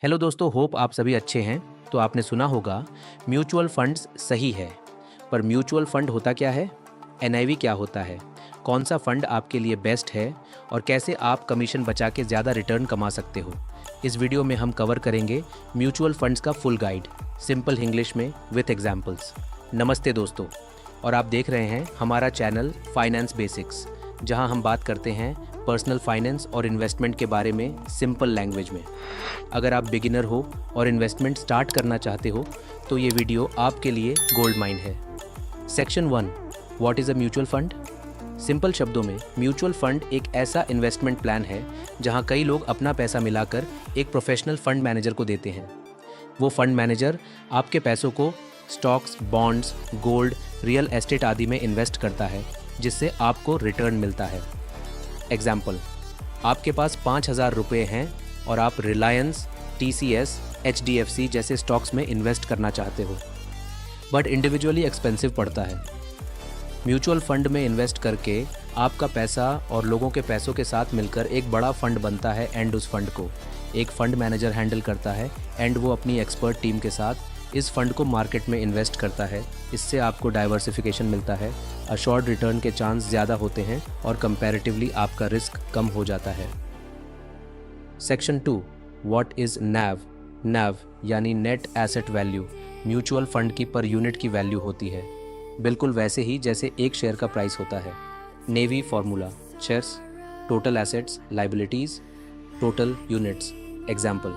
Hello दोस्तों, hope आप सभी अच्छे हैं। तो आपने सुना होगा म्यूचुअल फंड्स सही है, पर म्यूचुअल फंड होता क्या है? एनआईवी क्या होता है? कौन सा फंड आपके लिए बेस्ट है और कैसे आप कमीशन बचा के ज़्यादा रिटर्न कमा सकते हो? इस वीडियो में हम कवर करेंगे म्यूचुअल फंड्स का फुल गाइड, सिंपल इंग्लिश में विथ एग्जाम्पल्स। नमस्ते दोस्तों, और आप देख रहे हैं हमारा चैनल फाइनेंस बेसिक्स, जहां हम बात करते हैं पर्सनल फाइनेंस और इन्वेस्टमेंट के बारे में सिंपल लैंग्वेज में। अगर आप बिगिनर हो और इन्वेस्टमेंट स्टार्ट करना चाहते हो तो ये वीडियो आपके लिए गोल्ड माइन है। Section 1, what is a mutual fund? Simple शब्दों में म्यूचुअल फंड एक ऐसा इन्वेस्टमेंट प्लान है जहां कई लोग अपना पैसा मिलाकर एक प्रोफेशनल फंड मैनेजर को देते हैं। वो फंड मैनेजर आपके पैसों को stocks, bonds, gold, real estate आदि में इन्वेस्ट करता है, जिससे आपको रिटर्न मिलता है। एग्जाम्पल, आपके पास 5,000 रुपये हैं और आप रिलायंस, TCS, HDFC जैसे स्टॉक्स में इन्वेस्ट करना चाहते हो, बट इंडिविजुअली एक्सपेंसिव पड़ता है। म्यूचुअल फंड में इन्वेस्ट करके आपका पैसा और लोगों के पैसों के साथ मिलकर एक बड़ा फंड बनता है एंड उस फंड को एक फंड मैनेजर हैंडल करता है एंड वो अपनी एक्सपर्ट टीम के साथ इस फंड को मार्केट में इन्वेस्ट करता है। इससे आपको डाइवर्सिफिकेशन मिलता है, अशोर्ड रिटर्न के चांस ज़्यादा होते हैं और कंपैरेटिवली आपका रिस्क कम हो जाता है। Section 2, what is NAV? NAV यानी net asset value mutual fund की पर यूनिट की वैल्यू होती है, बिल्कुल वैसे ही जैसे एक शेयर का प्राइस होता है। Navy formula: shares, total assets, liabilities, total units. Example,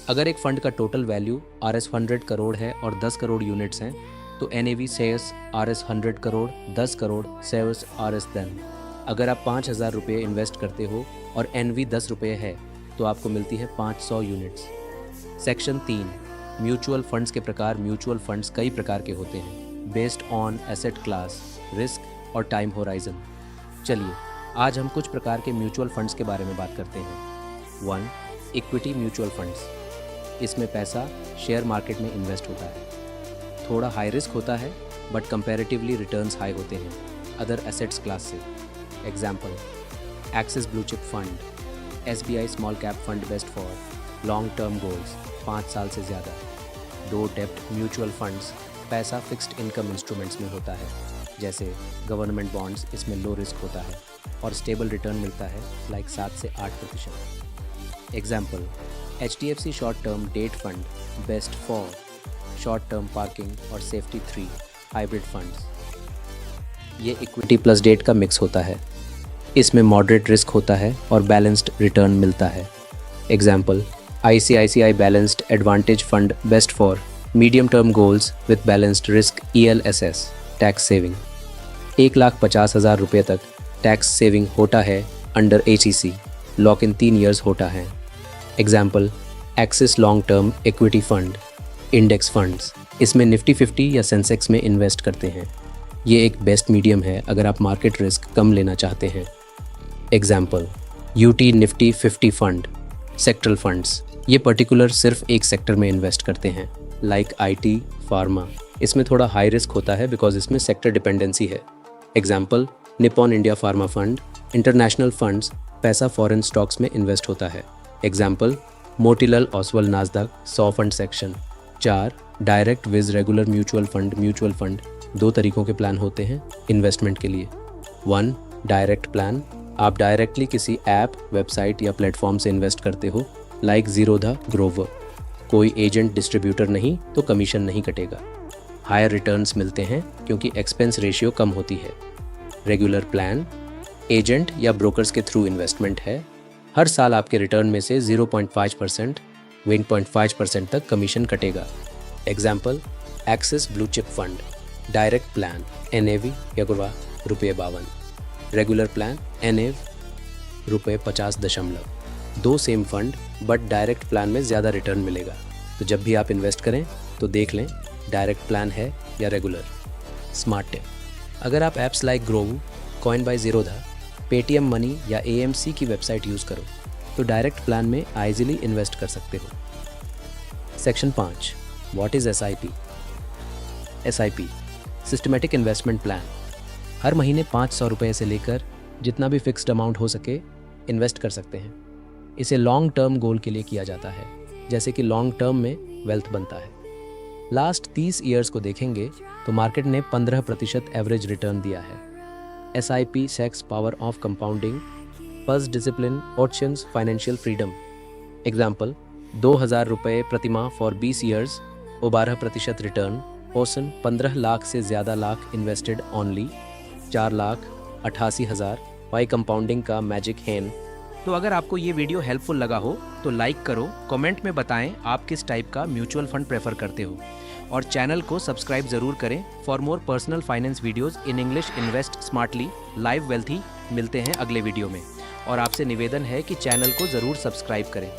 अगर एक फंड का टोटल वैल्यू Rs 100 करोड़ है और 10 करोड़ यूनिट्स हैं तो NAV shares Rs 100 crore, 10 crore shares Rs then. अगर आप 5,000 रुपये इन्वेस्ट करते हो और NV 10 रुपये है तो आपको मिलती है 500 यूनिट्स। सेक्शन 3, म्यूचुअल फंड्स के प्रकार। म्यूचुअल फंड्स कई प्रकार के होते हैं based on asset class, risk और टाइम होराइजन। चलिए आज हम कुछ प्रकार के म्यूचुअल फंड्स के बारे में बात करते हैं। 1, इक्विटी म्यूचुअल फंड्स। इसमें पैसा शेयर मार्केट में इन्वेस्ट होता है। थोड़ा हाई रिस्क होता है बट कंपैरेटिवली रिटर्न्स हाई होते हैं अदर एसेट्स क्लास से। Example, axis blue chip fund, SBI small cap fund best for long term goals 5 साल से ज़्यादा। 2, डेप्ट म्यूचुअल फंड्स। पैसा फिक्स्ड इनकम इंस्ट्रूमेंट्स में होता है, जैसे गवर्नमेंट बॉन्ड्स। इसमें लो रिस्क होता है और स्टेबल रिटर्न मिलता है, लाइक 7 से 8%। Example, HDFC short term debt fund best for short term parking और सेफ्टी 3 हाइब्रिड फंड्स। ये इक्विटी प्लस डेट का मिक्स होता है। इसमें मॉडरेट रिस्क होता है और बैलेंस्ड रिटर्न मिलता है। Example, ICICI balanced advantage fund best for medium term goals with balanced risk ELSS tax saving. 1,50,000 रुपये तक टैक्स सेविंग होता है under HEC, lock in 3 years होता है। Example, axis long term equity fund index funds. इसमें Nifty 50 या Sensex में invest करते हैं। ये एक बेस्ट मीडियम है अगर आप मार्केट रिस्क कम लेना चाहते हैं। Example, UT Nifty 50 fund sectoral funds. ये पर्टिकुलर सिर्फ एक सेक्टर में इन्वेस्ट करते हैं, लाइक IT, फार्मा। इसमें थोड़ा हाई रिस्क होता है बिकॉज इसमें सेक्टर डिपेंडेंसी है। Example, Nippon India pharma fund. International funds, पैसा फॉरेन स्टॉक्स में इन्वेस्ट होता है। Example, Motilal Oswal Nasdaq 100 fund section. 4, direct vs regular mutual fund. Mutual fund 2 तरीकों के प्लान होते हैं इन्वेस्टमेंट के लिए। 1, डायरेक्ट प्लान। आप डायरेक्टली किसी ऐप, वेबसाइट या प्लेटफॉर्म से इन्वेस्ट करते हो, लाइक ज़ीरोधा, ग्रोवर। कोई एजेंट, डिस्ट्रीब्यूटर नहीं तो कमीशन नहीं कटेगा। हायर रिटर्न्स मिलते हैं क्योंकि एक्सपेंस रेशियो कम होती है। रेगुलर प्लान, एजेंट या ब्रोकर्स के थ्रू इन्वेस्टमेंट है। हर साल आपके रिटर्न में से 0.5%, 1.5% तक कमीशन कटेगा। Example, axis blue chip fund. Direct plan, NAV ₹52। Regular plan, NAV ₹50.। 2 same fund but direct plan में ज़्यादा रिटर्न मिलेगा। तो जब भी आप इन्वेस्ट करें तो देख लें डायरेक्ट प्लान है या रेगुलर। स्मार्ट टिप, अगर आप apps like Groww, coin by Zerodha, Paytm money या AMC की वेबसाइट यूज़ करो तो डायरेक्ट प्लान में ईजिली इन्वेस्ट कर सकते हो। Section 5, what is SIP? SIP systematic investment plan. हर महीने 500 रुपये से लेकर जितना भी फिक्स्ड अमाउंट हो सके इन्वेस्ट कर सकते हैं। इसे लॉन्ग टर्म गोल के लिए किया जाता है, जैसे कि लॉन्ग टर्म में वेल्थ बनता है। लास्ट 30 ईयर्स को देखेंगे तो मार्केट ने 15% एवरेज रिटर्न दिया है। SIP सेक्स पावर ऑफ कंपाउंडिंग, पर्स discipline, options, financial freedom. Example, 2000 रुपये प्रतिमाह फॉर 20 ईयर्स, 12% रिटर्न। ओसन 15 लाख से ज़्यादा lakh invested only, 4,88,000। Why compounding का मैजिक हैंड। तो अगर आपको ये वीडियो हेल्पफुल लगा हो तो लाइक करो, कमेंट में बताएं आप किस टाइप का म्यूचुअल फंड प्रेफर करते हो, और चैनल को सब्सक्राइब ज़रूर करें for more personal finance videos in English. Invest smartly, live wealthy. मिलते हैं अगले वीडियो में, और आपसे निवेदन है कि चैनल को ज़रूर सब्सक्राइब करें।